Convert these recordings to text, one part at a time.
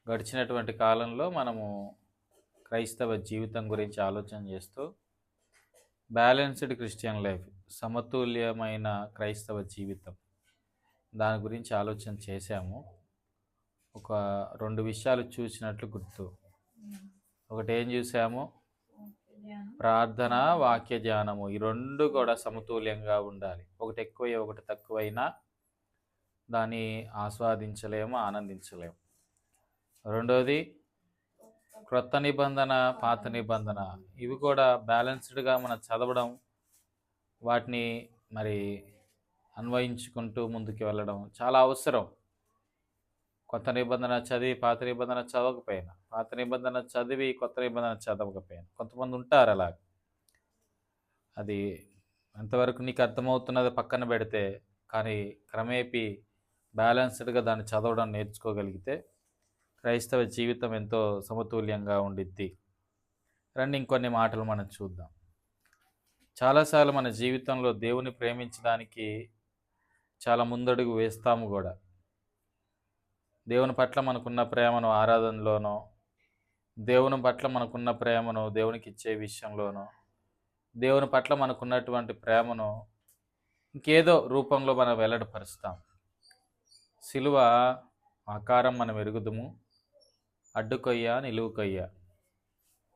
గడిచినటువంటి కాలంలో మనము క్రైస్తవ జీవితం గురించి ఆలోచన చేస్తూ బ్యాలెన్స్డ్ క్రిస్టియన్ లైఫ్, సమతుల్యమైన క్రైస్తవ జీవితం, దాని గురించి ఆలోచన చేశాము. ఒక 2 విషయాలు చూసినట్లు గుర్తు. ఒకటి ఏం చూసాము? ప్రార్థన, వాక్య ధ్యానము. ఈ 2 కూడా సమతుల్యంగా ఉండాలి. ఒకటి ఎక్కువ ఒకటి తక్కువైనా దాన్ని ఆస్వాదించలేము, ఆనందించలేము. రెండోది క్రొత్త నిబంధన, పాత నిబంధన, ఇవి కూడా బ్యాలెన్స్డ్గా మనం చదవడం, వాటిని మరి అన్వయించుకుంటూ ముందుకు వెళ్ళడం చాలా అవసరం. కొత్త నిబంధన చదివి పాత నిబంధన చదవకపోయినా, పాత నిబంధన చదివి కొత్త నిబంధన చదవకపోయినా, కొంతమంది ఉంటారు అలా. అది ఎంతవరకు నీకు అర్థమవుతున్నది పక్కన పెడితే, కానీ క్రమేపీ బ్యాలెన్స్డ్గా దాన్ని చదవడం నేర్చుకోగలిగితే క్రైస్తవ జీవితం ఎంతో సమతుల్యంగా ఉండిద్ది. రండి ఇంకొన్ని మాటలు మనం చూద్దాం. చాలాసార్లు మన జీవితంలో దేవుని ప్రేమించడానికి చాలా ముందడుగు వేస్తాము కూడా. దేవుని పట్ల మనకున్న ప్రేమను ఆరాధనలోనో, దేవుని పట్ల మనకున్న ప్రేమను దేవునికి ఇచ్చే విషయంలోనో, దేవుని పట్ల మనకున్నటువంటి ప్రేమను ఇంకేదో రూపంలో మనం వెల్లడిపరుస్తాం. సిలువ ఆకారం మనం ఎరుగుదుము, అడ్డుకొయ్య నిలువుకొయ్య.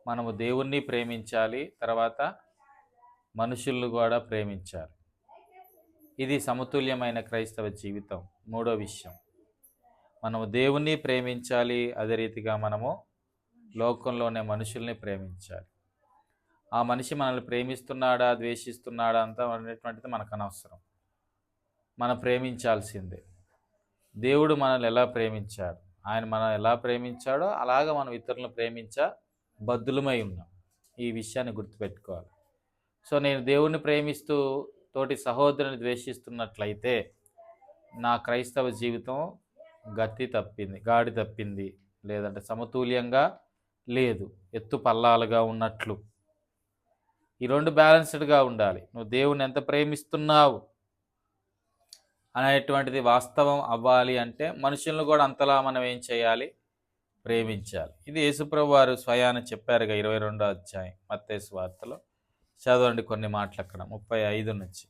మనము దేవుణ్ణి ప్రేమించాలి, తర్వాత మనుషులను కూడా ప్రేమించాలి. ఇది సమతుల్యమైన క్రైస్తవ జీవితం. మూడో విషయం, మనము దేవుణ్ణి ప్రేమించాలి, అదే రీతిగా మనము లోకంలోనే మనుషుల్ని ప్రేమించాలి. ఆ మనిషి మనల్ని ప్రేమిస్తున్నాడా, ద్వేషిస్తున్నాడా అంతా అనేటువంటిది మనకు అనవసరం. మనం ప్రేమించాల్సిందే. దేవుడు మనల్ని ఎలా ప్రేమించాడు, ఆయన మనల్ని ఎలా ప్రేమించాడో అలాగా మనం ఇతరులను బద్దులమై ఉన్నాం. ఈ విషయాన్ని గుర్తుపెట్టుకోవాలి. సో నేను దేవుణ్ణి ప్రేమిస్తూ తోటి సహోదరుని ద్వేషిస్తున్నట్లయితే నా క్రైస్తవ జీవితం గాడి తప్పింది, లేదంటే సమతుల్యంగా లేదు, ఎత్తు పల్లాలుగా ఉన్నట్లు. ఈ 2 బ్యాలెన్స్డ్గా ఉండాలి. నువ్వు దేవుణ్ణి ఎంత ప్రేమిస్తున్నావు అనేటువంటిది వాస్తవం అవ్వాలి అంటే మనుషులను కూడా అంతలా మనం ఏం చేయాలి? ప్రేమించాలి. ఇది యేసుప్రభు వారు స్వయాన చెప్పారుగా 22వ అధ్యాయం మత్తయి సువార్తలో. చదవండి కొన్ని మాటలు అక్కడ 35 నుంచి.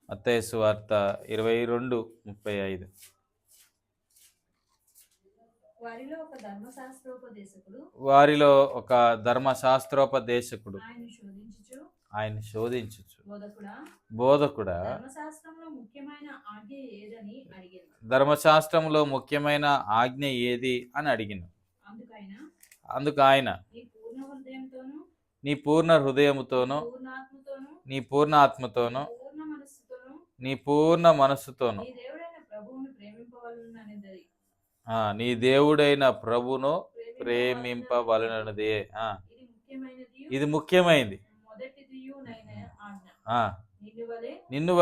మత్తయి సువార్త 22:35. వారిలో ఒక ధర్మశాస్త్రోపదేశకుడు ఆయన శోధించుచు, బోధకుడా, ధర్మశాస్త్రంలో ముఖ్యమైన ఆజ్ఞ ఏది అని అడిగిన. అందుకు ఆయన, నీ పూర్ణ హృదయముతోనూ, నీ పూర్ణ ఆత్మతోనూ, నీ పూర్ణ మనస్సుతోనూ నీ దేవుడైన ప్రభును ప్రేమింపవలనదే. ఇది ముఖ్యమైనది. నిన్ను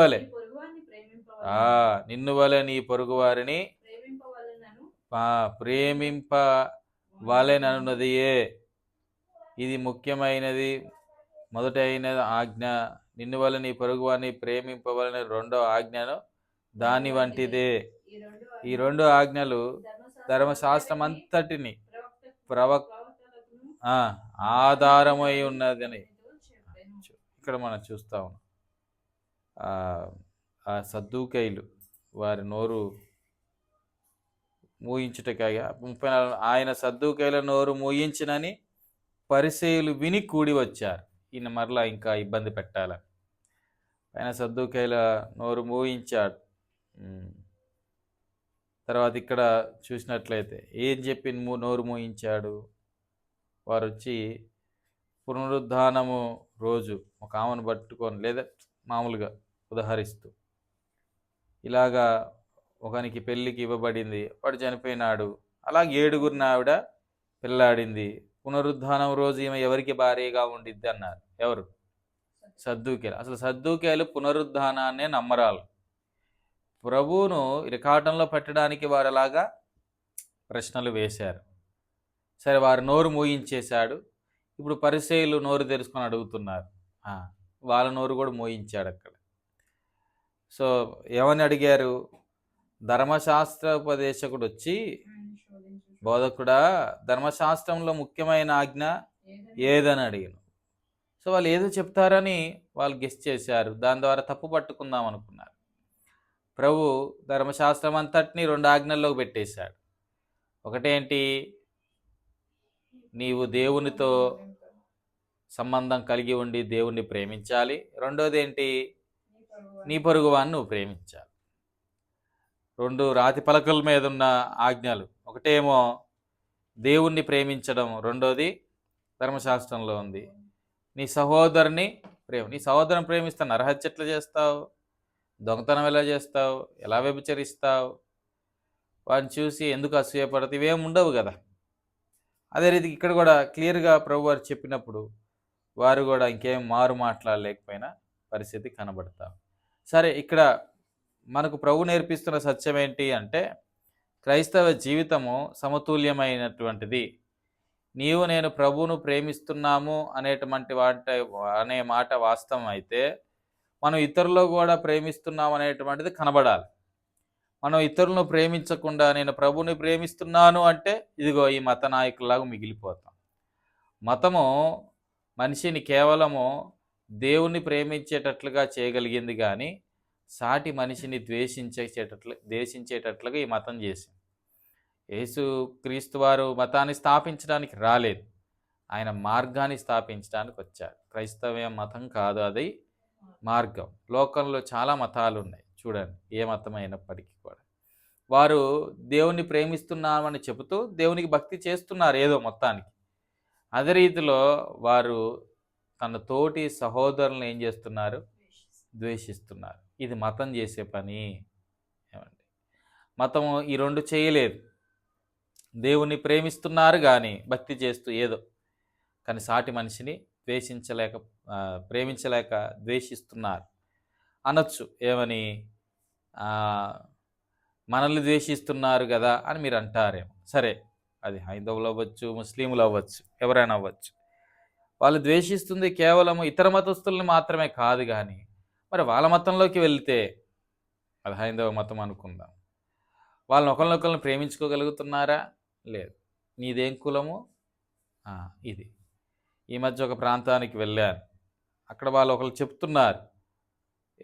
వలె నీ పొరుగు వారిని ప్రేమింపవలెనన్నదియే. ఇది ముఖ్యమైనది. మొదట అయిన ఆజ్ఞ నిన్ను వలె నీ పొరుగు వారిని ప్రేమింపవలన, రెండో ఆజ్ఞను దాని వంటిదే. ఈ 2 ఆజ్ఞలు ధర్మశాస్త్రం అంతటిని ఆధారమై ఉన్నదని ఇక్కడ మనం చూస్తా ఉన్నాం. ఆ సద్దూకైలు వారి నోరు మూయించుటకాగా 34 ఆయన సద్దూకైల నోరు మూయించినని పరిసయ్యులు విని కూడి వచ్చారు. ఈయన మరలా ఇంకా ఇబ్బంది పెట్టాలని ఆయన సద్దూకైల నోరు మూయించాడు. తర్వాత ఇక్కడ చూసినట్లయితే ఏం చెప్పి నోరు మూయించాడు? వారు వచ్చి పునరుద్ధానము రోజు ఒక ఆమెను పట్టుకొని, లేదా మామూలుగా ఉదహరిస్తూ, ఇలాగా ఒకనికి పెళ్ళికి ఇవ్వబడింది, వాడు చనిపోయినాడు, అలాగే 7గురిని ఆవిడ పెళ్ళాడింది, పునరుద్ధానం రోజు ఈమె ఎవరికి భార్యగా ఉండిద్ది అన్నారు. ఎవరు? సద్దూకేలు. అసలు సద్దూకేలు పునరుద్ధానాన్నే నమ్మరాలు. ప్రభువును ఇరకాటంలో పెట్టడానికి వారు అలాగా ప్రశ్నలు వేశారు. సరే, వారు నోరు మోయించేశాడు. ఇప్పుడు పరిసయ్యులు నోరు తెరుచుకొని అడుగుతున్నారు. వాళ్ళ నోరు కూడా మోయించాడు అక్కడ. సో ఏమని అడిగారు? ధర్మశాస్త్రోపదేశకుడు వచ్చి బోధకుడా, ధర్మశాస్త్రంలో ముఖ్యమైన ఆజ్ఞ ఏదని అడిగాను. సో వాళ్ళు ఏదో చెప్తారని వాళ్ళు గెస్ చేశారు. దాని ద్వారా తప్పు పట్టుకుందాం అనుకున్నారు. ప్రభు ధర్మశాస్త్రం అంతటిని 2 ఆజ్ఞల్లోకి పెట్టేశాడు. ఒకటేంటి? నీవు దేవునితో సంబంధం కలిగి ఉండి దేవుణ్ణి ప్రేమించాలి. రెండోది ఏంటి? నీ పొరుగువాన్ని నువ్వు ప్రేమించాలి. 2 రాతి పలకల మీద ఉన్న ఆజ్ఞలు. ఒకటేమో దేవుణ్ణి ప్రేమించడం, రెండోది ధర్మశాస్త్రంలో ఉంది. నీ సహోదరుని నీ సహోదరుని ప్రేమిస్తాను, నరహత్య ఎట్లా చేస్తావు? దొంగతనం ఎలా చేస్తావు? ఎలా వ్యభిచరిస్తావు? వాడిని చూసి ఎందుకు అసూయపడతావు? ఇవేం ఉండవు కదా. అదే రీతికి ఇక్కడ కూడా క్లియర్గా ప్రభు వారు చెప్పినప్పుడు వారు కూడా ఇంకేం మారు మాట్లాడలేకపోయినా పరిస్థితి కనబడతాం. సరే, ఇక్కడ మనకు ప్రభు నేర్పిస్తున్న సత్యం ఏంటి అంటే, క్రైస్తవ జీవితము సమతుల్యమైనటువంటిది. నీవు నేను ప్రభువును ప్రేమిస్తున్నాము అనే మాట వాస్తవం అయితే, మనం ఇతరులు కూడా ప్రేమిస్తున్నాం అనేటువంటిది కనబడాలి. మనం ఇతరులను ప్రేమించకుండా నేను ప్రభువుని ప్రేమిస్తున్నాను అంటే ఇదిగో ఈ మత నాయకుల్లాగా మిగిలిపోతాం. మతము మనిషిని కేవలము దేవుణ్ణి ప్రేమించేటట్లుగా చేయగలిగింది, కానీ సాటి మనిషిని ద్వేషించేటట్లుగా ఈ మతం చేసింది. యేసు క్రీస్తు వారు మతాన్ని స్థాపించడానికి రాలేదు, ఆయన మార్గాన్ని స్థాపించడానికి వచ్చారు. క్రైస్తవ మతం కాదు, అది మార్గం. లోకంలో చాలా మతాలు ఉన్నాయి చూడండి, ఏ మతం అయినప్పటికీ కూడా వారు దేవుణ్ణి ప్రేమిస్తున్నామని చెబుతూ దేవునికి భక్తి చేస్తున్నారు ఏదో మొత్తానికి. అదే రీతిలో వారు తన తోటి సహోదరులను ఏం చేస్తున్నారు? ద్వేషిస్తున్నారు. ఇది మతం చేసే పని. ఏమండి, మతము ఈ 2 చేయలేదు. దేవుణ్ణి ప్రేమిస్తున్నారు కానీ భక్తి చేస్తూ ఏదో, కానీ సాటి మనిషిని ప్రేమించలేక ద్వేషిస్తున్నారు అనొచ్చు. ఏమని? మనల్ని ద్వేషిస్తున్నారు కదా అని మీరు అంటారేమో. సరే, అది హైందవులు అవ్వచ్చు, ముస్లింలు అవ్వచ్చు, ఎవరైనా అవ్వచ్చు. వాళ్ళు ద్వేషిస్తుంది కేవలం ఇతర మతస్థుల్ని మాత్రమే కాదు, కానీ మరి వాళ్ళ మతంలోకి వెళ్తే అది హైందవ మతం అనుకుందాం, వాళ్ళని ఒకరినొకరిని ప్రేమించుకోగలుగుతున్నారా? లేదు. నీదేం కులము? ఇది. ఈ మధ్య ఒక ప్రాంతానికి వెళ్ళాను. అక్కడ వాళ్ళు ఒకరు చెప్తున్నారు.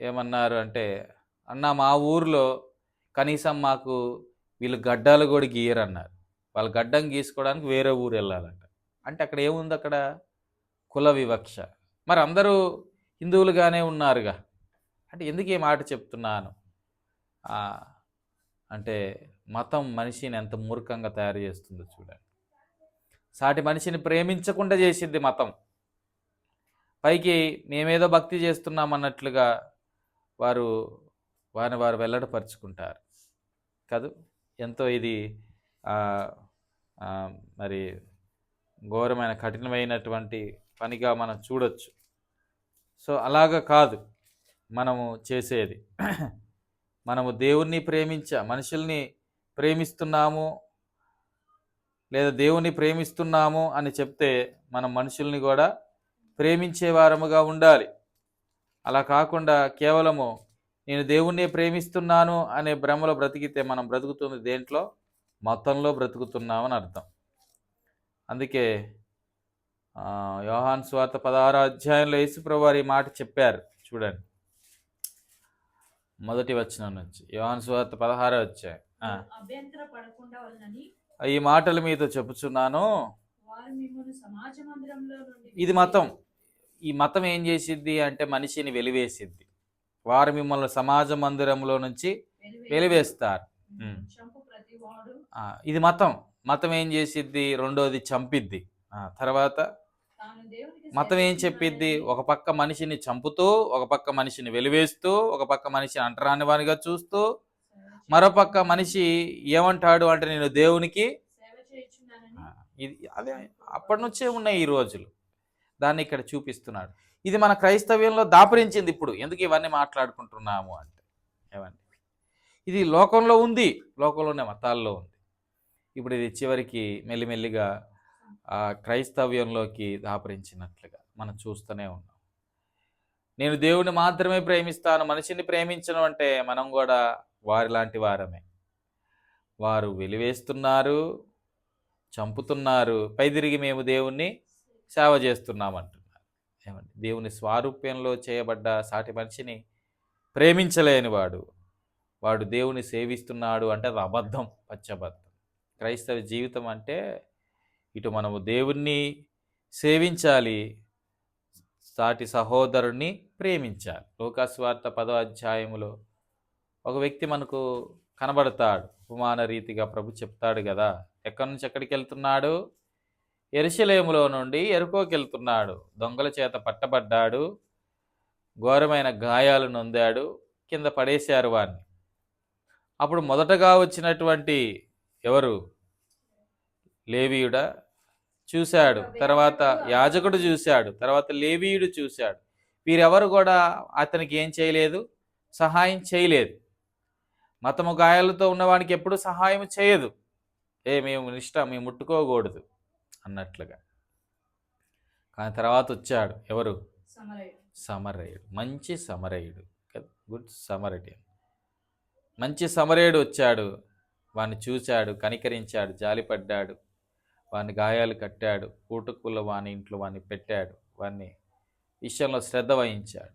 ఏమన్నారు అంటే, అన్న మా ఊర్లో కనీసం మాకు వీళ్ళు గడ్డాలు కూడా గీయరన్నారు. వాళ్ళు గడ్డం గీసుకోవడానికి వేరే ఊరు వెళ్ళాలంట. అంటే అక్కడ ఏముంది? అక్కడ కుల వివక్ష. మరి అందరూ హిందువులుగానే ఉన్నారుగా. అంటే ఎందుకు ఈ మాట చెప్తున్నాను అంటే, మతం మనిషిని ఎంత మూర్ఖంగా తయారు చేస్తుందో చూడండి. సాటి మనిషిని ప్రేమించకుండా చేసింది మతం. పైకి మేమేదో భక్తి చేస్తున్నామన్నట్లుగా వారు వెల్లడపరుచుకుంటారు కాదు. ఎంతో ఇది మరి ఘోరమైన కఠినమైనటువంటి పనిగా మనం చూడొచ్చు. సో అలాగా కాదు మనము చేసేది. మనము దేవుణ్ణి మనుషుల్ని ప్రేమిస్తున్నాము లేదా దేవుణ్ణి ప్రేమిస్తున్నాము అని చెప్తే మనం మనుషుల్ని కూడా ప్రేమించే వారముగా ఉండాలి. అలా కాకుండా కేవలము నేను దేవుణ్ణి ప్రేమిస్తున్నాను అనే భ్రమలో బ్రతికితే మనం బ్రతుకుతుంది దేంట్లో? మతంలో బ్రతుకుతున్నామని అర్థం. అందుకే యోహాను సువార్త 16వ అధ్యాయంలో యేసుప్రభువు వారు ఈ మాట చెప్పారు చూడండి. మొదటి వచనం నుంచి యోహాను సువార్త 16వ అధ్యాయం. ఈ మాటలు మీతో చెప్పుచున్నాను. ఇది మతం. ఈ మతం ఏం చేసిద్ది అంటే మనిషిని వెలివేసిద్ది. వారు మిమ్మల్ని సమాజ మందిరంలో నుంచి వెలివేస్తారు. ఇది మతం. మతం ఏం చేసిద్ది? రెండోది చంపిద్ది. తర్వాత మతం ఏం చెప్పిద్ది? ఒక పక్క మనిషిని చంపుతూ, ఒక పక్క మనిషిని వెలివేస్తూ, ఒక పక్క మనిషిని అంటరాని వానిగా చూస్తూ, మరోపక్క మనిషి ఏమంటాడు అంటే నేను దేవునికి ఇది అదే అప్పటి నుంచే ఉన్నాయి ఈ రోజులు. దాన్ని ఇక్కడ చూపిస్తున్నాడు. ఇది మన క్రైస్తవ్యంలో దాపురించింది. ఇప్పుడు ఎందుకు ఇవన్నీ మాట్లాడుకుంటున్నాము అంటే, ఏమండి, ఇది లోకంలో ఉంది, లోకంలోనే మతాల్లో ఉంది. ఇప్పుడు ఇది చివరికి మెల్లిమెల్లిగా క్రైస్తవ్యంలోకి దాపురించినట్లుగా మనం చూస్తూనే ఉన్నాం. నేను దేవుని మాత్రమే ప్రేమిస్తాను, మనిషిని ప్రేమించను అంటే మనం కూడా వారి లాంటి వారమే. వారు వెలివేస్తున్నారు, చంపుతున్నారు, పై తిరిగి మేము దేవుణ్ణి సేవ చేస్తున్నాం అంటున్నారు. ఏమండి, దేవుని స్వారూప్యంలో చేయబడ్డ సాటి మనిషిని ప్రేమించలేని వాడు దేవుని సేవిస్తున్నాడు అంటే అది అబద్ధం, పచ్చబద్ధం. క్రైస్తవ జీవితం అంటే ఇటు మనము దేవుణ్ణి సేవించాలి, సాటి సహోదరుణ్ణి ప్రేమించాలి. లోకాసువార్త 10వ అధ్యాయములో ఒక వ్యక్తి మనకు కనబడతాడు. ఉపమాన రీతిగా ప్రభు చెప్తాడు కదా, ఎక్కడి నుంచి ఎక్కడికి వెళ్తున్నాడు? యెరూషలేములో నుండి యెరికోకి వెళ్తున్నాడు. దొంగల చేత పట్టబడ్డాడు, ఘోరమైన గాయాలు నొందాడు, కింద పడేశారు వాడిని. అప్పుడు మొదటగా వచ్చినటువంటి ఎవరు? లేవీయుడా చూశాడు, తర్వాత యాజకుడు చూశాడు, తర్వాత లేవీయుడు చూశాడు. వీరెవరు కూడా అతనికి ఏం చేయలేదు, సహాయం చేయలేదు. మతము గాయాలతో ఉన్నవానికి ఎప్పుడు సహాయం చేయదు. మేము మేము ముట్టుకోకూడదు అన్నట్లుగా. కానీ తర్వాత వచ్చాడు ఎవరు? సమరయుడు, మంచి సమరయుడు, గుడ్ సమరయుడు. మంచి సమరయుడు వచ్చాడు, వాడిని చూశాడు, కనికరించాడు, జాలిపడ్డాడు, వాని గాయాలు కట్టాడు, పూటకుల్లో వాని ఇంట్లో వాడిని పెట్టాడు, వాని విషయంలో శ్రద్ధ వహించాడు.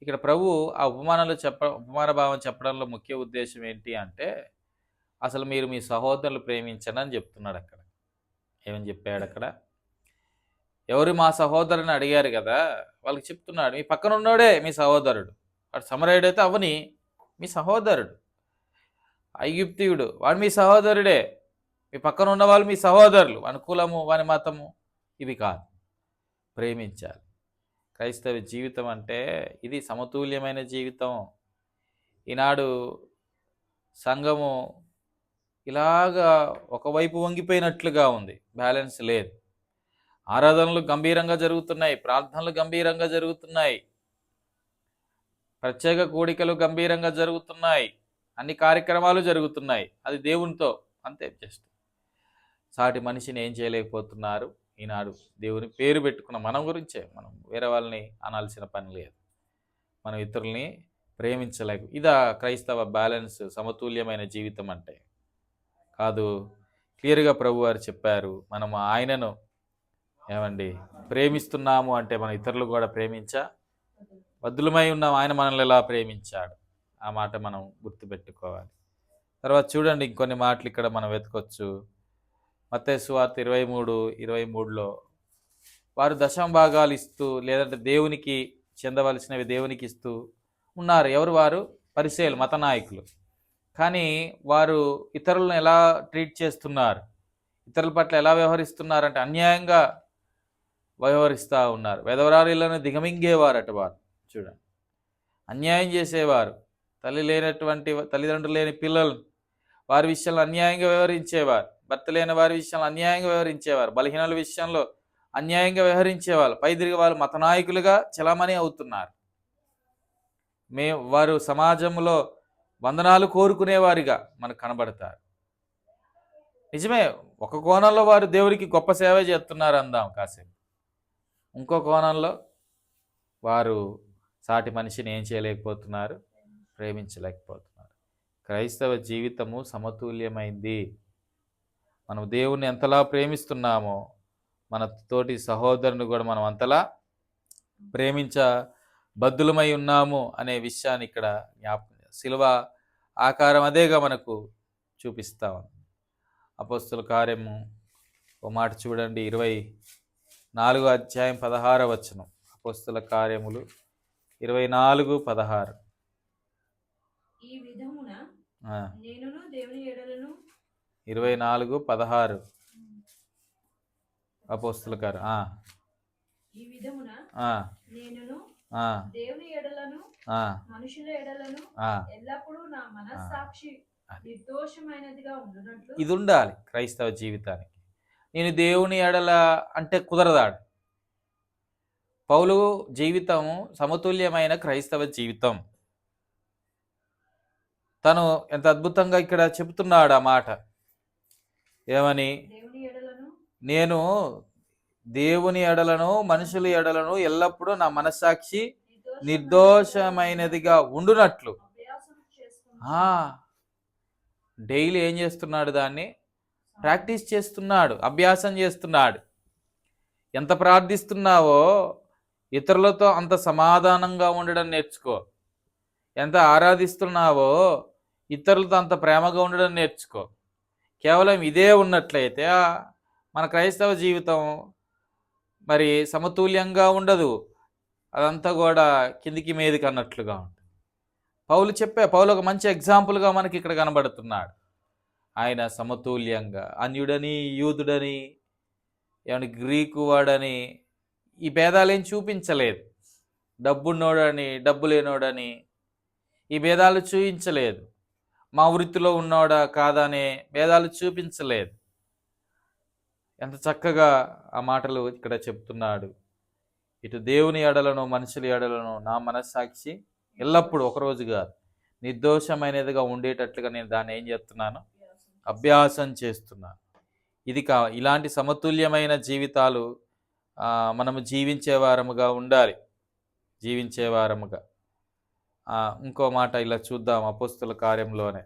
ఇక్కడ ప్రభు ఆ ఉపమాన భావం చెప్పడంలో ముఖ్య ఉద్దేశం ఏంటి అంటే, అసలు మీరు మీ సహోదరులు ప్రేమించండి అని చెప్తున్నాడు. అక్కడ ఏమని చెప్పాడు? అక్కడ ఎవరు మా సహోదరుని అడిగారు కదా, వాళ్ళకి చెప్తున్నాడు, మీ పక్కన ఉన్నోడే మీ సహోదరుడు. వాడు సమరయుడైతే అవని మీ సహోదరుడు, ఐగుప్తీయుడు వాడు మీ సహోదరుడే, మీ పక్కన ఉన్న వాళ్ళు మీ సహోదరులు. వాని కులము, వాని మతము ఇవి కాదు, ప్రేమించాలి. క్రైస్తవ జీవితం అంటే ఇది సమతుల్యమైన జీవితం. ఈనాడు సంఘము ఇలాగా ఒకవైపు వంగిపోయినట్లుగా ఉంది, బ్యాలెన్స్ లేదు. ఆరాధనలు గంభీరంగా జరుగుతున్నాయి, ప్రార్థనలు గంభీరంగా జరుగుతున్నాయి, ప్రత్యేక కూడికలు గంభీరంగా జరుగుతున్నాయి, అన్ని కార్యక్రమాలు జరుగుతున్నాయి. అది దేవునితో అంతే. జస్ట్ సాటి మనిషిని ఏం చేయలేకపోతున్నారు. ఈనాడు దేవుని పేరు పెట్టుకున్న మనం గురించే, మనం వేరే వాళ్ళని అనాల్సిన పని లేదు. మనం ఇతరుల్ని ప్రేమించలేక, ఇదా క్రైస్తవ బ్యాలెన్స్, సమతుల్యమైన జీవితం అంటే? కాదు. క్లియర్గా ప్రభు వారు చెప్పారు, మనం ఆయనను ఏమండి ప్రేమిస్తున్నాము అంటే మనం ఇతరులు కూడా బద్దులమై ఉన్నాం, ఆయన మనల్ని ఎలా ప్రేమించాడు. ఆ మాట మనం గుర్తుపెట్టుకోవాలి. తర్వాత చూడండి, ఇంకొన్ని మాటలు ఇక్కడ మనం వెతకొచ్చు. మత్తయి సువార్త 23:23లో వారు దశమ భాగాలు ఇస్తూ, లేదంటే దేవునికి చెందవలసినవి దేవునికి ఇస్తూ ఉన్నారు. ఎవరు వారు? పరిసయ్యులు, మత నాయకులు. కానీ వారు ఇతరులను ఎలా ట్రీట్ చేస్తున్నారు, ఇతరుల పట్ల ఎలా వ్యవహరిస్తున్నారంటే అన్యాయంగా వ్యవహరిస్తూ ఉన్నారు. వెధవరారీలను దిగమింగేవారట వారు. చూడండి, అన్యాయం చేసేవారు. తల్లిదండ్రులు లేని పిల్లలు వారి విషయంలో అన్యాయంగా వ్యవహరించేవారు, భర్త లేని వారి విషయంలో అన్యాయంగా వ్యవహరించేవారు, బలహీనల విషయంలో అన్యాయంగా వ్యవహరించేవాళ్ళు. పైదిరిగి వాళ్ళు మత నాయకులుగా చలామణి అవుతున్నారు. వారు సమాజంలో వందనాలు కోరుకునేవారిగా మనకు కనబడతారు. నిజమే, ఒక కోణంలో వారు దేవుడికి గొప్ప సేవ చేస్తున్నారు అందాం కాసేపు. ఇంకో కోణంలో వారు సాటి మనిషిని ఏం చేయలేకపోతున్నారు, ప్రేమించలేకపోతున్నారు. క్రైస్తవ జీవితము సమతుల్యమైంది. మనం దేవుణ్ణి ఎంతలా ప్రేమిస్తున్నామో మన తోటి సహోదరుని కూడా మనం అంతలా బద్దులమై ఉన్నాము అనే విషయాన్ని ఇక్కడ శిలువ ఆకారం అదేగా మనకు చూపిస్తా ఉంది. అపోస్తుల కార్యము ఓ మాట చూడండి, 24వ అధ్యాయం 16వ వచనం. అపోస్తుల కార్యములు 24:16. ఈ విధమున నేనును దేవుని ఎడలను 24:16 అపోస్తుల కార్యం. ఈ విధమున నేనును దేవుని ఎడలను మనుషుల ఎడలను ఎల్లప్పుడూ నా మనస్సాక్షి నిర్దోషమైనదిగా ఉండునట్లు. ఇది ఉండాలి క్రైస్తవ జీవితానికి. నేను దేవుని ఎడల అంటే కుదరదాడు. పౌలు జీవితం సమతుల్యమైన క్రైస్తవ జీవితం. తను ఎంత అద్భుతంగా ఇక్కడ చెబుతున్నాడు ఆ మాట. ఏమని? నేను దేవుని ఎడలను మనుషుల ఎడలను ఎల్లప్పుడూ నా మనస్సాక్షి నిర్దోషమైనదిగా ఉండునట్లు. డైలీ ఏం చేస్తున్నాడు? దాన్ని ప్రాక్టీస్ చేస్తున్నాడు, అభ్యాసం చేస్తున్నాడు. ఎంత ప్రార్థిస్తున్నావో ఇతరులతో అంత సమాధానంగా ఉండడం నేర్చుకో. ఎంత ఆరాధిస్తున్నావో ఇతరులతో అంత ప్రేమగా ఉండడం నేర్చుకో. కేవలం ఇదే ఉన్నట్లయితే మన క్రైస్తవ జీవితం మరి సమతుల్యంగా ఉండదు. అదంతా కూడా కిందికి మీదికి అన్నట్లుగా ఉంటుంది. పౌలు ఒక మంచి ఎగ్జాంపుల్గా మనకి ఇక్కడ కనబడుతున్నాడు. ఆయన సమతుల్యంగా అన్యుడని, యూదుడని, ఏమని గ్రీకు వాడని ఈ భేదాలేం చూపించలేదు. డబ్బున్నోడని, డబ్బు లేనోడని ఈ భేదాలు చూపించలేదు. మా వృత్తిలో ఉన్నోడా కాదా అనే భేదాలు చూపించలేదు. ఎంత చక్కగా ఆ మాటలు ఇక్కడ చెప్తున్నాడు. ఇటు దేవుని ఎడలను మనుషుల ఎడలను నా మనస్సాక్షి ఎల్లప్పుడూ ఒకరోజు కాదు నిర్దోషమైనదిగా ఉండేటట్లుగా నేను దాన్ని ఏం చేస్తున్నాను, అభ్యాసం చేస్తున్నాను. ఇలాంటి సమతుల్యమైన జీవితాలు మనము జీవించేవారముగా ఉండాలి. జీవించేవారముగా. ఇంకో మాట ఇలా చూద్దాం. అపోస్తుల కార్యంలోనే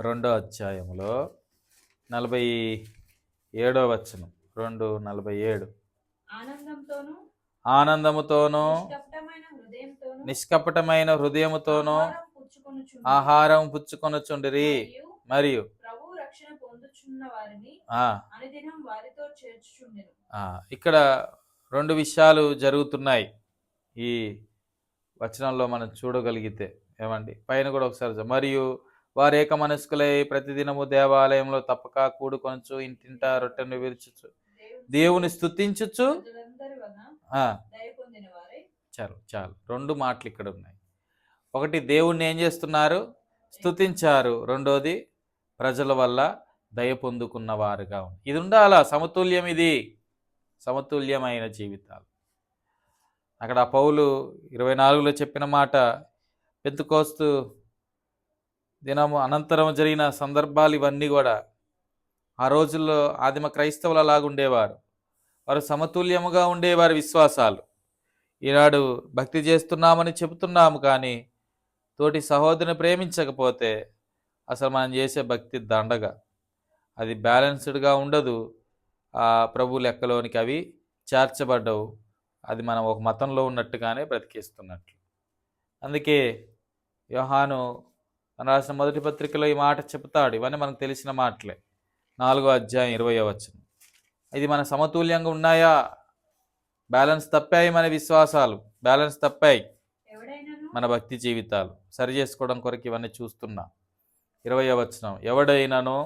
2వ అధ్యాయంలో 47వ వచనం, 2:47. ఆనందముతోనూ నిష్కపటమైన హృదయముతోనూ ఆహారం పుచ్చుకొనుచుండిరి, మరియు ఇక్కడ 2 విషయాలు జరుగుతున్నాయి ఈ వచనంలో మనం చూడగలిగితే. ఏమండి, పైన కూడా ఒకసారి, మరియు వారు ఏక మనస్కులై ప్రతిదినము దేవాలయంలో తప్పక కూడుకొనుచు ఇంటింట రొట్టెను విరుచుచు దేవుని స్తుతించుచు. చాలు 2 మాటలు ఇక్కడ ఉన్నాయి. ఒకటి, దేవుణ్ణి ఏం చేస్తున్నారు, స్తుతించారు. రెండోది, ప్రజల వల్ల దయ పొందుకున్న వారుగా ఉంది. ఇది ఉండాలా సమతుల్యం. ఇది సమతుల్యమైన జీవితాలు. అక్కడ పౌలు 24లో చెప్పిన మాట, పెంతెకోస్తు దినము అనంతరం జరిగిన సందర్భాలు ఇవన్నీ కూడా ఆ రోజుల్లో ఆదిమ క్రైస్తవులు అలాగుండేవారు. వారు సమతుల్యముగా ఉండేవారి విశ్వాసాలు. ఈనాడు భక్తి చేస్తున్నామని చెబుతున్నాము, కానీ తోటి సహోదరుని ప్రేమించకపోతే అసలు మనం చేసే భక్తి దండగా, అది బ్యాలెన్స్డ్గా ఉండదు. ఆ ప్రభు లెక్కలోనికి అవి చేర్చబడ్డవు. అది మనం ఒక మతంలో ఉన్నట్టుగానే బ్రతికిస్తున్నట్లు. అందుకే యోహాను తన రాసిన మొదటి పత్రికలో ఈ మాట చెప్తాడు. ఇవన్నీ మనకు తెలిసిన మాటలే. 4వ అధ్యాయం 20వ వచనం. ఇది మన సమతుల్యంగా ఉన్నాయా? బ్యాలెన్స్ తప్పాయి మన విశ్వాసాలు, బ్యాలెన్స్ తప్పాయి మన భక్తి జీవితాలు. సరి చేసుకోవడం కొరకు ఇవన్నీ చూస్తున్నా. 20వ వచనం, ఎవడైనాను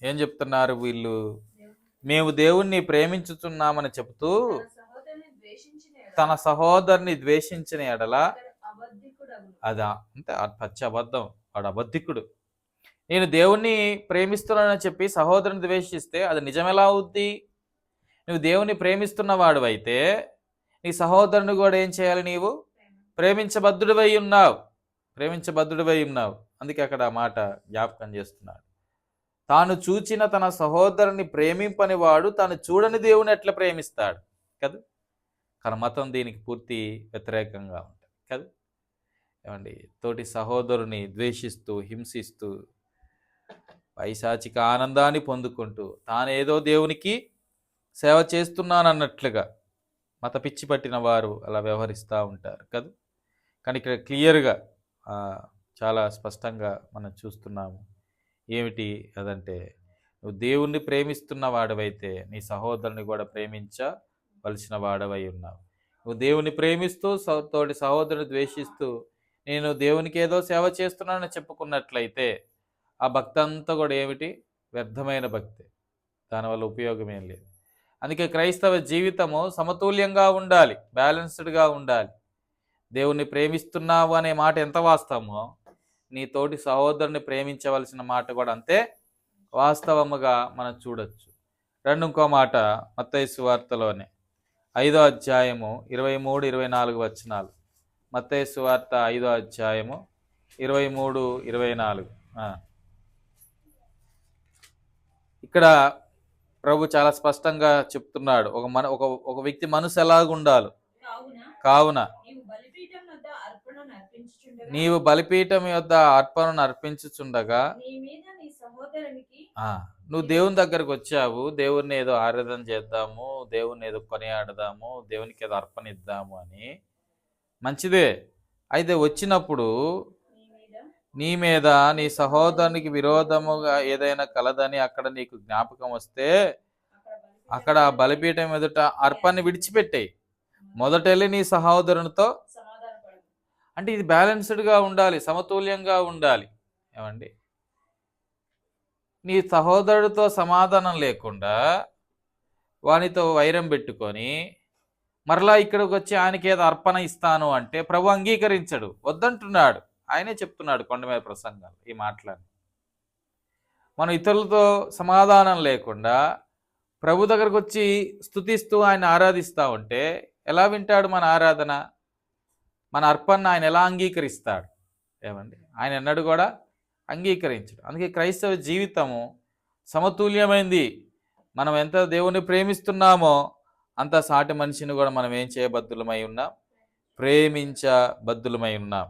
ఏం చెప్తున్నారు వీళ్ళు? మేము దేవుణ్ణి ప్రేమించుచున్నామని చెబుతూ తన సహోదరుని ద్వేషించిన ఎడల అదా అంటే పచ్చి అబద్ధం, వాడు అబద్ధికుడు. నేను దేవుణ్ణి ప్రేమిస్తున్నానని చెప్పి సహోదరుని ద్వేషిస్తే అది నిజమెలా అవుద్ది? నువ్వు దేవుని ప్రేమిస్తున్న వాడు అయితే నీ సహోదరుని కూడా ఏం చేయాలి? నీవు ప్రేమించబద్ధుడివై ఉన్నావు. అందుకే అక్కడ ఆ మాట జ్ఞాపకం చేస్తున్నాడు. తాను చూచిన తన సహోదరుని ప్రేమింపని వాడు తాను చూడని దేవుని ఎట్లా ప్రేమిస్తాడు కదా? కానీ మతం దీనికి పూర్తి వ్యతిరేకంగా ఉంటుంది కదా. ఏమండి, తోటి సహోదరుని ద్వేషిస్తూ, హింసిస్తూ, పైశాచిక ఆనందాన్ని పొందుకుంటూ తానేదో దేవునికి సేవ చేస్తున్నానన్నట్లుగా మత పిచ్చి పట్టిన వారు అలా వ్యవహరిస్తూ ఉంటారు కదా. కానీ ఇక్కడ క్లియర్గా చాలా స్పష్టంగా మనం చూస్తున్నాము. ఏమిటి అదంటే, నువ్వు దేవుణ్ణి ప్రేమిస్తున్న వాడవైతే నీ సహోదరుని కూడా ప్రేమించవలసిన వాడవై ఉన్నావు. నువ్వు దేవుని ప్రేమిస్తూ తోటి సహోదరుని ద్వేషిస్తూ నేను దేవునికి ఏదో సేవ చేస్తున్నానని చెప్పుకున్నట్లయితే ఆ భక్తి అంతా కూడా ఏమిటి? వ్యర్థమైన భక్తి. దానివల్ల ఉపయోగం ఏం లేదు. అందుకే క్రైస్తవ జీవితము సమతుల్యంగా ఉండాలి, బ్యాలెన్స్డ్గా ఉండాలి. దేవుణ్ణి ప్రేమిస్తున్నావు అనే మాట ఎంత వాస్తవమో నీ తోటి సహోదరుని ప్రేమించవలసిన మాట కూడా అంతే వాస్తవముగా మనం చూడొచ్చు. ఇంకో మాట మత్తయి సువార్తలోనే 5వ అధ్యాయము 23-24 వచనాలు. మత్తయి సువార్త 5వ అధ్యాయము 23-24. ఇక్కడ ప్రభు చాలా స్పష్టంగా చెప్తున్నాడు. ఒక వ్యక్తి మనసు ఎలాగుండాలి. కావున యొద్ద అర్పణను అర్పించుచుండగా నీవు బలిపీఠం యొద్ద అర్పణను అర్పించుచుండగా నీ మీద నీ సహోదరునికి నువ్వు దేవుని దగ్గరకు వచ్చావు, దేవుణ్ణి ఏదో ఆరాధన చేద్దాము, దేవుణ్ణి ఏదో కొనియాడదాము, దేవునికి ఏదో అర్పణ ఇద్దాము అని, మంచిదే. అయితే వచ్చినప్పుడు నీ మీద నీ సహోదరునికి విరోధముగా ఏదైనా కలదని అక్కడ నీకు జ్ఞాపకం వస్తే అక్కడ బలిపీఠం ఎదుట అర్పణని విడిచిపెట్టేయి. మొదటెళ్ళి నీ సహోదరునితో, అంటే ఇది బ్యాలెన్స్డ్గా ఉండాలి, సమతుల్యంగా ఉండాలి. ఏమండి, నీ సహోదరుడితో సమాధానం లేకుండా వానితో వైరం పెట్టుకొని మరలా ఇక్కడికి వచ్చి ఆయనకి ఏదో అర్పణ ఇస్తాను అంటే ప్రభు అంగీకరించడు, వద్దంటున్నాడు. ఆయనే చెప్తున్నాడు కొండ మీద ప్రసంగాలు ఈ మాటలని. మనం ఇతరులతో సమాధానం లేకుండా ప్రభు దగ్గరకు వచ్చి స్తుతిస్తూ ఆయన ఆరాధిస్తూ ఉంటే ఎలా వింటాడు మన ఆరాధన? మన అర్పణ ఆయన ఎలా అంగీకరిస్తాడు? ఏమండి, ఆయన ఎన్నడూ కూడా అంగీకరించడు. అందుకే క్రైస్తవ జీవితము సమతుల్యమైంది. మనం ఎంత దేవుని ప్రేమిస్తున్నామో అంత సాటి మనిషిని కూడా మనం ఏం చేయబద్దులమై ఉన్నాం? ప్రేమించబద్దులమై ఉన్నాం.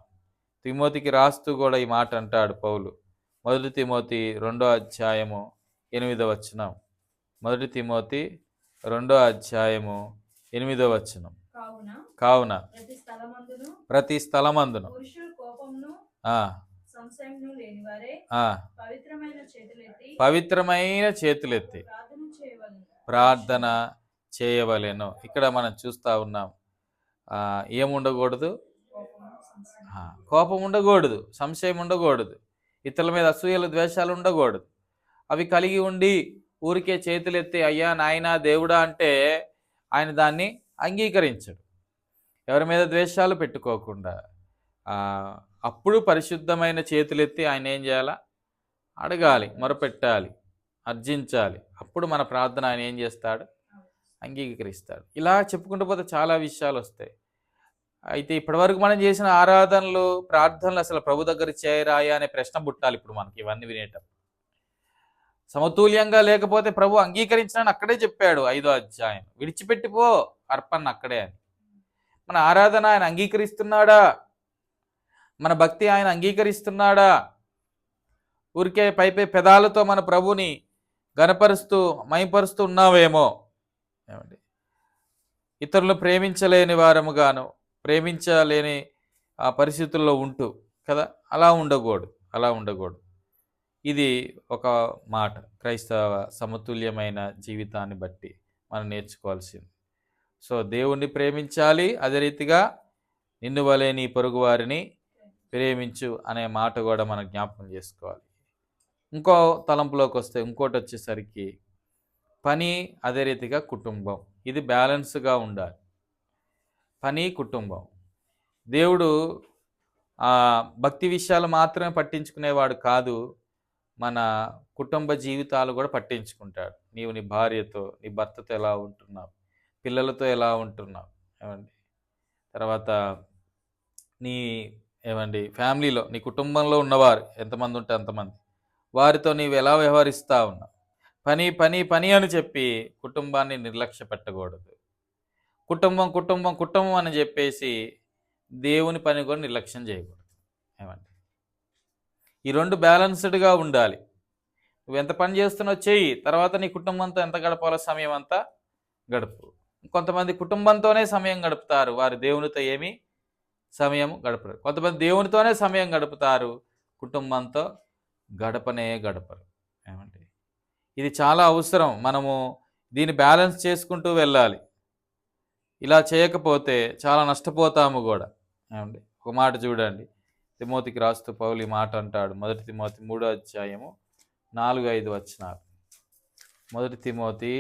తిమోతికి రాస్తూ కూడా ఈ మాట అంటాడు పౌలు. 1 తిమోతి 2వ అధ్యాయము 8వ వచనం. 1 తిమోతి 2వ అధ్యాయము 8వ వచనం. కావున ప్రతి స్థలమందును పవిత్రమైన చేతులెత్తి ప్రార్థన చేయవలెను. ఇక్కడ మనం చూస్తూ ఉన్నాం, ఏముండకూడదు? కోపం ఉండకూడదు, సంశయం ఉండకూడదు, ఇతరుల మీద అసూయలు ద్వేషాలు ఉండకూడదు. అవి కలిగి ఉండి ఊరికే చేతులెత్తి అయ్యా నాయనా దేవుడా అంటే ఆయన దాన్ని అంగీకరించడు. ఎవరి మీద ద్వేషాలు పెట్టుకోకుండా అప్పుడు పరిశుద్ధమైన చేతులెత్తి ఆయన ఏం చేయాలా? అడగాలి, మొరపెట్టాలి, అర్జించాలి. అప్పుడు మన ప్రార్థన ఆయన ఏం చేస్తాడు? అంగీకరిస్తాడు. ఇలా చెప్పుకుంటూ పోతే చాలా విషయాలు వస్తాయి. అయితే ఇప్పటివరకు మనం చేసిన ఆరాధనలు, ప్రార్థనలు అసలు ప్రభు దగ్గర చేరాయా అనే ప్రశ్న పుట్టాలి ఇప్పుడు మనకి ఇవన్నీ వినేటప్పుడు. సమతుల్యంగా లేకపోతే ప్రభు అంగీకరించాలని అక్కడే చెప్పాడు 5వ అధ్యాయం, విడిచిపెట్టిపో అర్పణ అక్కడే అని. మన ఆరాధన ఆయన అంగీకరిస్తున్నాడా? మన భక్తి ఆయన అంగీకరిస్తున్నాడా? ఊరికే పైపై పెదాలతో మన ప్రభుని గనపరుస్తూ మైపరుస్తూ ఉన్నావేమో. ఏమండి, ఇతరులను ప్రేమించలేని వారముగాను, ప్రేమించలేని ఆ పరిస్థితుల్లో ఉంటూ కదా, అలా ఉండకూడదు. ఇది ఒక మాట క్రైస్తవ సమతుల్యమైన జీవితాన్ని బట్టి మనం నేర్చుకోవాల్సింది. సో దేవుణ్ణి ప్రేమించాలి, అదే రీతిగా నిన్ను వలె నీ పొరుగు వారిని ప్రేమించు అనే మాట కూడా మనం జ్ఞాపకం చేసుకోవాలి. ఇంకో తలంపులోకి వస్తే ఇంకోటి వచ్చేసరికి పని, అదే రీతిగా కుటుంబం, ఇది బ్యాలెన్స్గా ఉండాలి. పని, కుటుంబం. దేవుడు భక్తి విషయాలు మాత్రమే పట్టించుకునేవాడు కాదు, మన కుటుంబ జీవితాలు కూడా పట్టించుకుంటాడు. నీవు నీ భార్యతో, నీ భర్తతో ఎలా ఉంటున్నావు, పిల్లలతో ఎలా ఉంటున్నావు, ఏమండి, తర్వాత నీ ఫ్యామిలీలో నీ కుటుంబంలో ఉన్నవారు ఎంతమంది ఉంటే అంతమంది, వారితో నీవు ఎలా వ్యవహరిస్తూ ఉన్నావు. పని పని పని అని చెప్పి కుటుంబాన్ని నిర్లక్ష్య పెట్టకూడదు. కుటుంబం అని చెప్పేసి దేవుని పని కూడా నిర్లక్ష్యం చేయకూడదు. ఏమండి, ఈ రెండు బ్యాలెన్స్డ్గా ఉండాలి. నువ్వు ఎంత పని చేస్తున్నావు చెయ్యి, తర్వాత నీ కుటుంబంతో ఎంత గడపాలో సమయం అంతా గడుపు. కొంతమంది కుటుంబంతోనే సమయం గడుపుతారు, వారు దేవునితో ఏమీ సమయం గడపరు. కొంతమంది దేవునితోనే సమయం గడుపుతారు, కుటుంబంతో గడపరు. ఏమండి, ఇది చాలా అవసరం. మనము దీన్ని బ్యాలెన్స్ చేసుకుంటూ వెళ్ళాలి. ఇలా చేయకపోతే చాలా నష్టపోతాము కూడా. ఏమండి, ఒక మాట చూడండి, తిమోతికి రాస్తూ పౌలు ఈ మాట అంటాడు. 1 తిమోతి 3వ అధ్యాయము 4-5 వచనాలు. 1 తిమోతి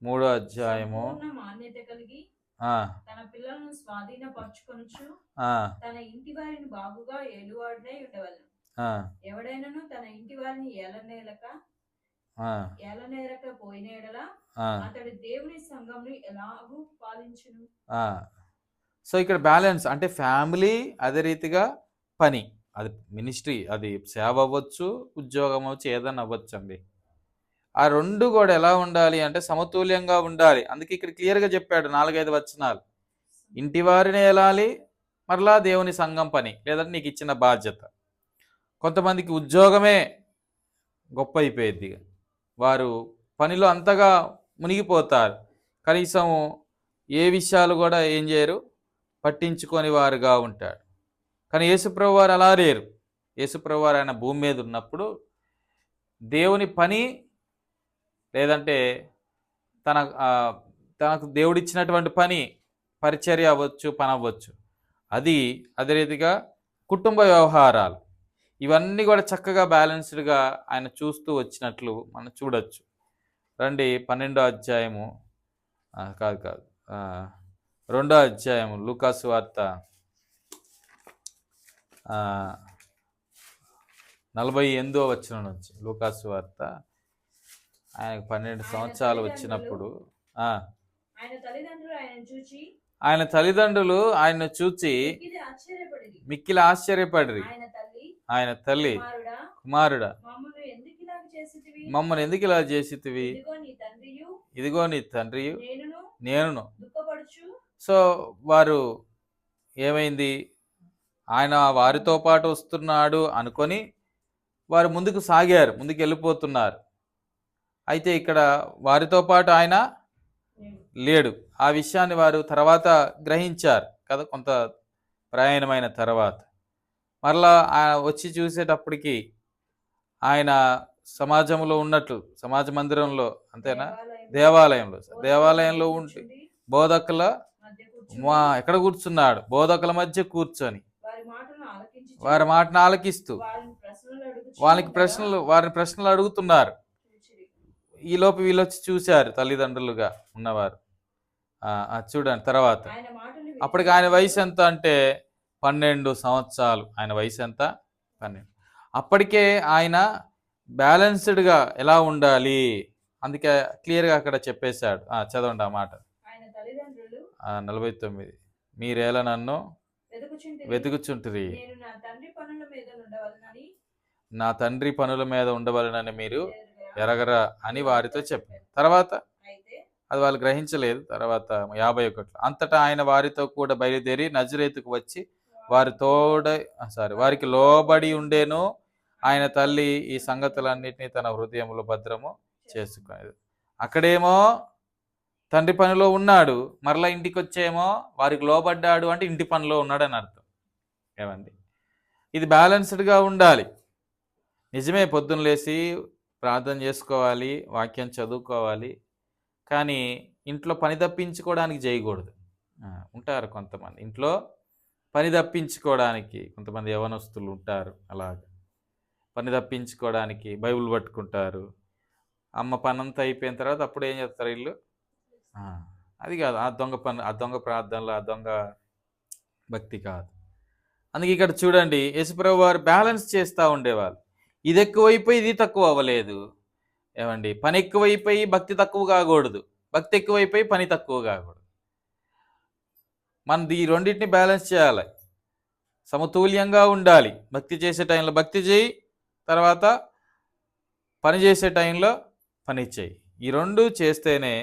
3వ అధ్యాయము మాన్యత కలిగి తన పిల్లలను స్వాధీనపరచుకొనుచు తన ఇంటి వారిని బాగుగా ఏలువాడై ఉండవలెను. ఎవడైనను తన ఇంటి వారిని ఏలనేరక పోయిన యెడల అతడు దేవుని సంఘమును ఎలాగూ పాలించును. సో ఇక్కడ బ్యాలెన్స్ అంటే ఫ్యామిలీ, అదే రీతిగా పని, అది మినిస్ట్రీ, అది సేవ అవ్వచ్చు, ఉద్యోగం అవ్వచ్చు, ఏదైనా అవ్వచ్చు అండి. ఆ రెండు కూడా ఎలా ఉండాలి అంటే సమతుల్యంగా ఉండాలి. అందుకే ఇక్కడ క్లియర్గా చెప్పాడు 4-5 వచనాలు. ఇంటి వారిని ఏలాలి, మరలా దేవుని సంఘం పని, లేదంటే నీకు ఇచ్చిన బాధ్యత. కొంతమందికి ఉద్యోగమే గొప్ప అయిపోయింది, వారు పనిలో అంతగా మునిగిపోతారు, కనీసం ఏ విషయాలు కూడా ఏం చేయరు, పట్టించుకొని వారుగా ఉంటాడు. కానీ యేసుప్రభు వారు అలా లేరు. యేసుప్రభు వారు ఆయన భూమి మీద ఉన్నప్పుడు దేవుని పని, లేదంటే తన తనకు దేవుడిచ్చినటువంటి పని, పరిచర్య అవ్వచ్చు, పని అవ్వచ్చు, అదే రీతిగా కుటుంబ వ్యవహారాలు, ఇవన్నీ కూడా చక్కగా బ్యాలెన్స్డ్గా ఆయన చూస్తూ వచ్చినట్లు మనం చూడొచ్చు. రండి 12వ అధ్యాయము, కాదు 2వ అధ్యాయము లూకాసు వార్త 48వ వచనం నుంచి. లూకాసు వార్త ఆయనకు 12 సంవత్సరాలు వచ్చినప్పుడు ఆయన తల్లిదండ్రులు ఆయన్ను చూచి మిక్కిలి ఆశ్చర్యపడిరి. ఆయన తల్లి, కుమారుడా, మమ్మల్ని ఎందుకు ఇలా చేసితివి? ఇదిగో నీ తండ్రియు నేనును. సో వారు ఏమైంది, ఆయన వారితో పాటు వస్తున్నాడు అనుకొని వారు ముందుకు సాగారు, ముందుకు వెళ్ళిపోతున్నారు. అయితే ఇక్కడ వారితో పాటు ఆయన లేడు. ఆ విషయాన్ని వారు తర్వాత గ్రహించారు కదా, కొంత ప్రయాణమైన తర్వాత. మరలా ఆయన వచ్చి చూసేటప్పటికి ఆయన సమాజంలో ఉన్నట్లు, సమాజ మందిరంలో, అంతేనా, దేవాలయంలో ఉండి బోధకుల ఎక్కడ కూర్చున్నాడు, బోధకుల మధ్య కూర్చొని వారి మాటను ఆలకిస్తూ వారిని ప్రశ్నలు అడుగుతున్నారు. ఈలోపు వీళ్ళు వచ్చి చూశారు, తల్లిదండ్రులుగా ఉన్నవారు. చూడండి తర్వాత, అప్పటికి ఆయన వయసు ఎంత అంటే 12 సంవత్సరాలు. ఆయన వయసు ఎంత? 12. అప్పటికే ఆయన బ్యాలెన్స్డ్గా ఎలా ఉండాలి, అందుకే క్లియర్గా అక్కడ చెప్పేశాడు. చదవండి ఆ మాట. 49, మీరేలా నన్ను వెతుకుచుంటిరి, నా తండ్రి పనుల మీద ఉండవలనని మీరు ఎరగరా అని వారితో చెప్పారు. తర్వాత అది వాళ్ళు గ్రహించలేదు. తర్వాత 51, అంతటా ఆయన వారితో కూడా బయలుదేరి నజరేతుకు వచ్చి వారికి లోబడి ఉండేను. ఆయన తల్లి ఈ సంగతులన్నిటినీ తన హృదయంలో భద్రము చేసుకునేది. అక్కడేమో తండ్రి పనిలో ఉన్నాడు, మరలా ఇంటికి వచ్చేమో వారికి లోబడ్డాడు అంటే ఇంటి పనిలో ఉన్నాడని అర్థం. ఏమండి, ఇది బ్యాలెన్స్డ్గా ఉండాలి. నిజమే, పొద్దున్న లేచి ప్రార్థన చేసుకోవాలి, వాక్యం చదువుకోవాలి, కానీ ఇంట్లో పని తప్పించుకోవడానికి చేయకూడదు. ఉంటారు కొంతమంది ఇంట్లో పని తప్పించుకోవడానికి, కొంతమంది యవనస్తులు ఉంటారు అలాగ పని తప్పించుకోవడానికి బైబిల్ పట్టుకుంటారు. అమ్మ పనంతా అయిపోయిన తర్వాత అప్పుడు ఏం చేస్తారు వీళ్ళు? అది కాదు, ఆ దొంగ ప్రార్థనలు, ఆ దొంగ భక్తి కాదు. అందుకే ఇక్కడ చూడండి, యేసుప్రభు వారు బ్యాలెన్స్ చేస్తూ ఉండేవాళ్ళు. ఇది ఎక్కువైపోయి ఇది తక్కువ అవ్వలేదు. ఏమండి, పని ఎక్కువైపోయి భక్తి తక్కువ కాకూడదు, భక్తి ఎక్కువైపోయి పని తక్కువ కాకూడదు. మనం ఈ రెండింటిని బ్యాలెన్స్ చేయాలి, సమతుల్యంగా ఉండాలి. భక్తి చేసే టైంలో భక్తి చేయి, తర్వాత పని చేసే టైంలో పని చేయి. ఈ రెండు చేస్తేనే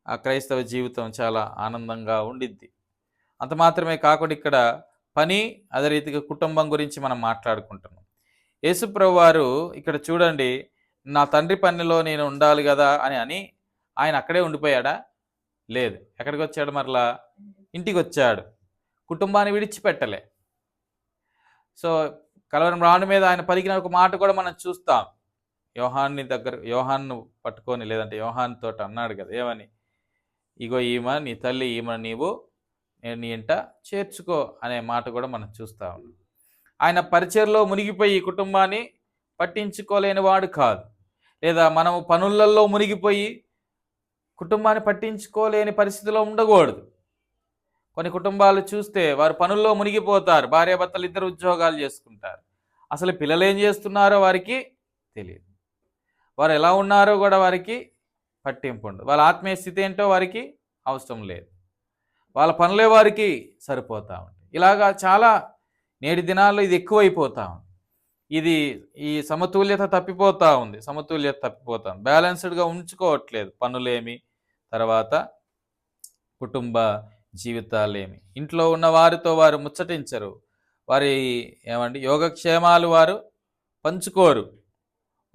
ఆ క్రైస్తవ జీవితం చాలా ఆనందంగా ఉండిద్ది. అంత మాత్రమే కాకుండా ఇక్కడ పని, అదే రీతిగా కుటుంబం గురించి మనం మాట్లాడుకుంటున్నాం. యేసుప్రభు వారు ఇక్కడ చూడండి, నా తండ్రి పనిలో నేను ఉండాలి కదా అని ఆయన అక్కడే ఉండిపోయాడా? లేదు. ఎక్కడికి వచ్చాడు? మరలా ఇంటికి వచ్చాడు. కుటుంబాన్ని విడిచిపెట్టలే. సో కలవరం రాను మీద ఆయన పలికిన ఒక మాట కూడా మనం చూస్తాం. యోహాన్ను పట్టుకొని, లేదంటే యోహాన్ తోటి అన్నాడు కదా, ఏమని? ఇగో ఈమె నీ తల్లి, ఈమె నీవు నీ ఇంట చేర్చుకో అనే మాట కూడా మనం చూస్తా ఉన్నాం. ఆయన పరిచర్లో మునిగిపోయి కుటుంబాన్ని పట్టించుకోలేని వాడు కాదు, లేదా మనము పనులలో మునిగిపోయి కుటుంబాన్ని పట్టించుకోలేని పరిస్థితిలో ఉండకూడదు. కొన్ని కుటుంబాలు చూస్తే వారు పనుల్లో మునిగిపోతారు, భార్యాభర్తలు ఇద్దరు ఉద్యోగాలు చేసుకుంటారు, అసలు పిల్లలు ఏం చేస్తున్నారో వారికి తెలియదు, వారు ఎలా ఉన్నారో కూడా వారికి పట్టింపు ఉండదు, వాళ్ళ ఆత్మీయ స్థితి ఏంటో వారికి అవసరం లేదు, వాళ్ళ పనులే వారికి సరిపోతూ ఉంటాయి. ఇలాగా చాలా నేటి దినాల్లో ఇది ఎక్కువైపోతూ ఉంది. ఈ సమతుల్యత తప్పిపోతూ ఉంది. బ్యాలెన్స్డ్గా ఉంచుకోవట్లేదు. పనులేమి, తర్వాత కుటుంబ జీవితాలేమి. ఇంట్లో ఉన్న వారితో వారు ముచ్చటించరు. వారి యోగక్షేమాలు వారు పంచుకోరు.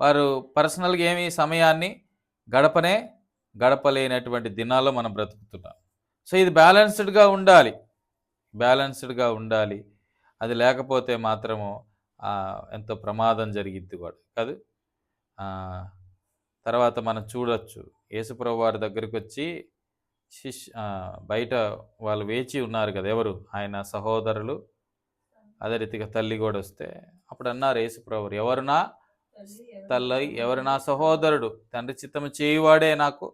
వారు పర్సనల్గా ఏమి సమయాన్ని గడపలేనటువంటి దినాల్లో మనం బ్రతుకుతున్నాం. సో ఇది బ్యాలెన్స్డ్గా ఉండాలి. అది లేకపోతే మాత్రము ఎంతో ప్రమాదం జరిగిద్ది కూడా కాదు. తర్వాత మనం చూడొచ్చు, యేసుప్రభు వారి దగ్గరికి వచ్చి బయట వాళ్ళు వేచి ఉన్నారు కదా, ఎవరు? ఆయన సహోదరులు, అదే రీతిగా తల్లి కూడా వస్తే అప్పుడు అన్నారు యేసుప్రభు, ఎవరు నా సహోదరుడు? తండ్రి చిత్తము చేయువాడే నాకు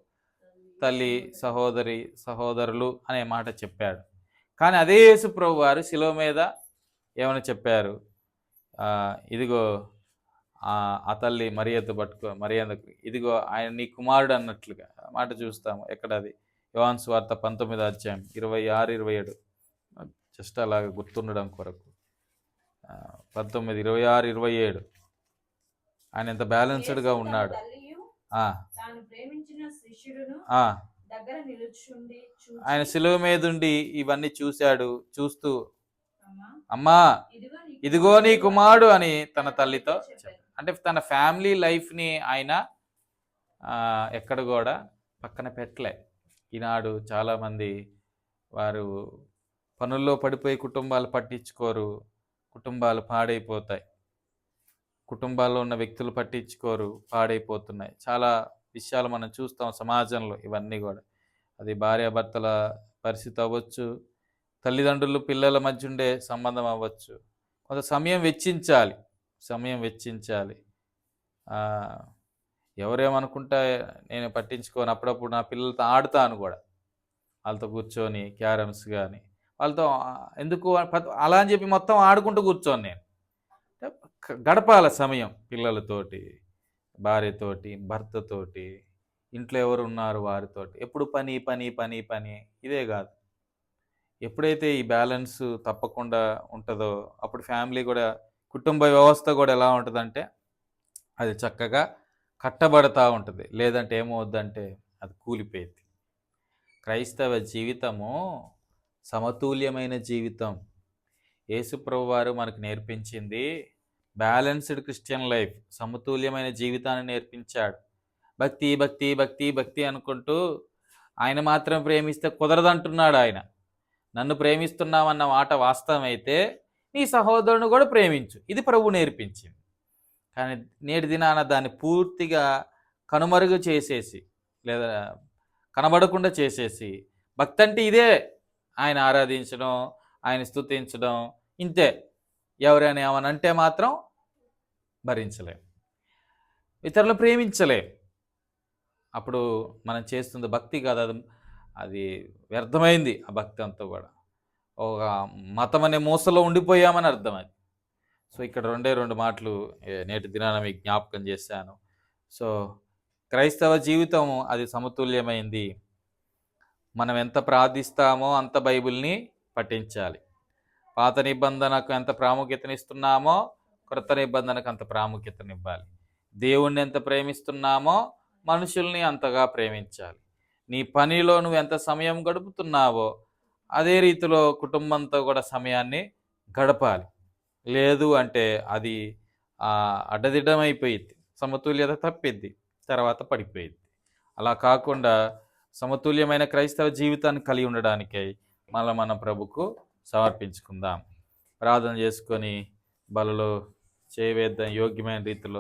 తల్లి, సహోదరులు అనే మాట చెప్పాడు. కానీ అదే యేసుప్రభు వారు శిలువ మీద ఏమని చెప్పారు? ఇదిగో ఆ తల్లి మరియతో మరియకు, ఇదిగో ఆయన నీ కుమారుడు అన్నట్లుగా మాట చూస్తాము. ఎక్కడ అది? యోహాను సువార్త 19వ అధ్యాయం 26, 27. జస్ట్ అలాగ గుర్తుండడం కొరకు 19, 26, 27. ఆయన ఎంత బ్యాలెన్స్డ్గా ఉన్నాడు. ఆయన శిలువ మీద ఉండి ఇవన్నీ చూస్తూ అమ్మా ఇదిగో నీ కుమారుడు అని తన తల్లితో, అంటే తన ఫ్యామిలీ లైఫ్ని ఆయన ఎక్కడ కూడా పక్కన పెట్టలే. ఈనాడు చాలామంది వారు పనుల్లో పడిపోయి కుటుంబాలు పట్టించుకోరు, కుటుంబాలు పాడైపోతాయి. కుటుంబాల్లో ఉన్న వ్యక్తులు పట్టించుకోరు, పాడైపోతున్నాయి. చాలా విషయాలు మనం చూస్తాం సమాజంలో. ఇవన్నీ కూడా అది భార్యాభర్తల పరిస్థితి అవ్వచ్చు, తల్లిదండ్రులు పిల్లల మధ్య ఉండే సంబంధం అవ్వచ్చు. కొంత సమయం వెచ్చించాలి. ఎవరేమనుకుంటా నేను పట్టించుకోను. అప్పుడప్పుడు నా పిల్లలతో ఆడుతాను కూడా, వాళ్ళతో కూర్చొని క్యారమ్స్ కానీ వాళ్ళతో. ఎందుకు అలా అని చెప్పి మొత్తం ఆడుకుంటూ కూర్చోను నేను. గడపాల సమయం పిల్లలతోటి, భార్యతోటి, భర్తతోటి, ఇంట్లో ఎవరు ఉన్నారు వారితోటి. ఎప్పుడు పని పని పని పని ఇదే కాదు. ఎప్పుడైతే ఈ బ్యాలెన్స్ తప్పకుండా ఉంటుందో అప్పుడు ఫ్యామిలీ కూడా, కుటుంబ వ్యవస్థ కూడా ఎలా ఉంటుందంటే అది చక్కగా కట్టబడతా ఉంటుంది. లేదంటే ఏమవుద్దంటే అది కూలిపోయింది. క్రైస్తవ జీవితము సమతుల్యమైన జీవితం. యేసుప్రభు వారు మనకు నేర్పించింది బ్యాలెన్స్డ్ క్రిస్టియన్ లైఫ్, సమతుల్యమైన జీవితాన్ని నేర్పించాడు. భక్తి భక్తి భక్తి భక్తి అనుకుంటూ ఆయన మాత్రం ప్రేమిస్తే కుదరదంటున్నాడు ఆయన. నన్ను ప్రేమిస్తున్నామన్న మాట వాస్తవమైతే నీ సహోదరుని కూడా ప్రేమించు, ఇది ప్రభు నేర్పించింది. కానీ నేటి దినాన దాన్ని పూర్తిగా కనుమరుగు చేసేసి, లేదా కనబడకుండా చేసేసి, భక్తి అంటే ఇదే, ఆయన ఆరాధించడం, ఆయన స్తుతించడం, ఇంతే. ఎవరైనా ఏమనంటే మాత్రం భరించలేం, ఇతరులు ప్రేమించలేం. అప్పుడు మనం చేస్తుంది భక్తి కాదు, అది వ్యర్థమైంది. ఆ భక్తి అంతా కూడా ఒక మతం అనే మూసలో ఉండిపోయామని అర్థం. అది సో ఇక్కడ 2 మాటలు నేటి దినాన మీకు జ్ఞాపకం చేశాను. సో క్రైస్తవ జీవితం అది సమతుల్యమైంది. మనం ఎంత ప్రార్థిస్తామో అంత బైబిల్ని పఠించాలి. పాత నిబంధనకు ఎంత ప్రాముఖ్యతనిస్తున్నామో క్రొత్త నిబంధనకు అంత ప్రాముఖ్యతనివ్వాలి. దేవుణ్ణి ఎంత ప్రేమిస్తున్నామో మనుషుల్ని అంతగా ప్రేమించాలి. నీ పనిలో నువ్వు ఎంత సమయం గడుపుతున్నావో అదే రీతిలో కుటుంబంతో కూడా సమయాన్ని గడపాలి. లేదు అంటే అది అడ్డదిడ్డమైపోయిద్ది, సమతుల్యత తప్పిద్ది, తర్వాత పడిపోయిద్ది. అలా కాకుండా సమతుల్యమైన క్రైస్తవ జీవితాన్ని కలిగి ఉండడానికై మన ప్రభుకు సమర్పించుకుందాం. ప్రార్థన చేసుకొని బలలో చేయవేద్దాం యోగ్యమైన రీతిలో.